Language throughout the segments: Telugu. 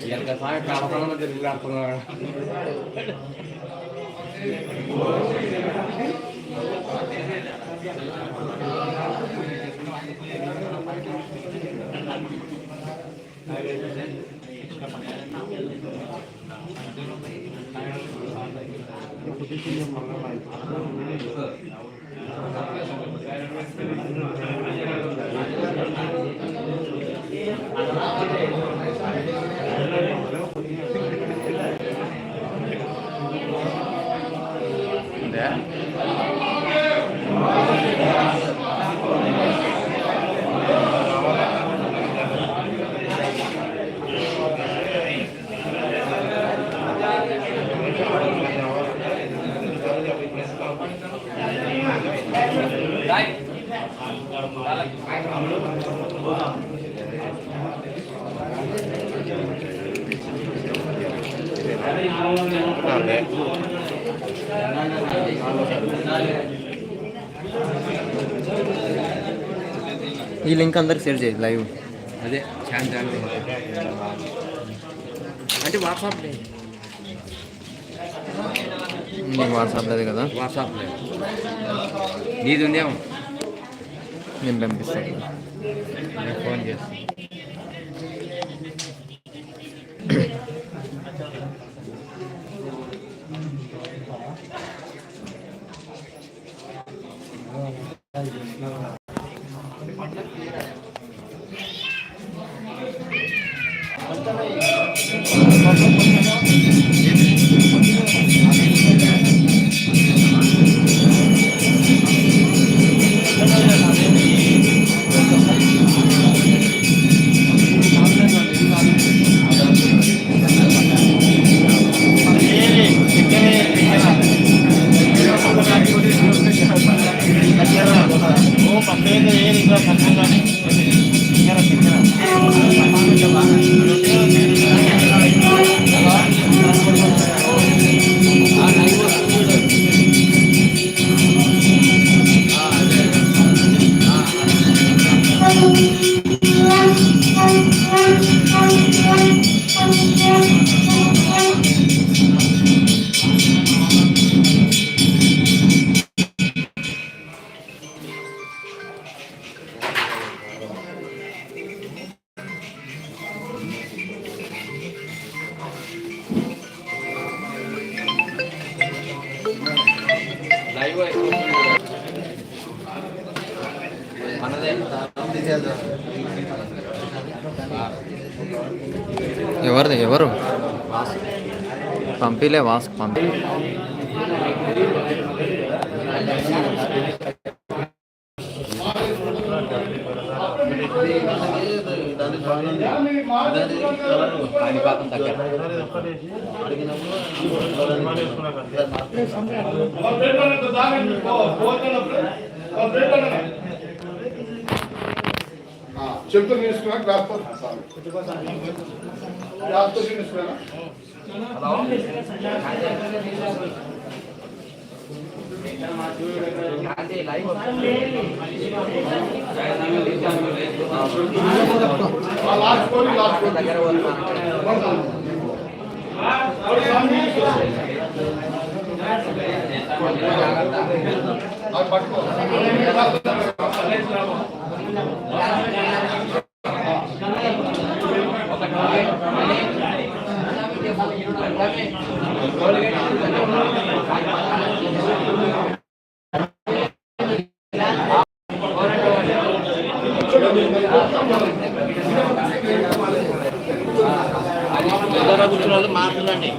Yang saya kalau jadi langsung ఈ లింక్ అందరికి షేర్ చేయి లైవ్ అదే ఛాన్స్ అంటే వాట్సాప్ నీకు వాట్సాప్ లేదు కదా? వాట్సాప్ లేదు, నీది ఉందేమో. నేను పంపిస్తాను, నేను ఫోన్ చేస్తాను. ఎవరిది? ఎవరు పంపిలే? వాస్క్ పంపి. చెప్తూ తీసుకున్నా క్లాస్తో తీసుకున్నా మాట్లాడండి.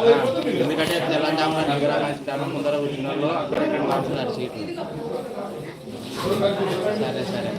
అది అయిపోతే మీకు ఎందుకంటే తెలంగాణ నగర రాజధాని ముందర వచ్చిన వాళ్ళు అక్కడ ఇక్కడ మార్చున్నారు సీట్లు. సరే సరే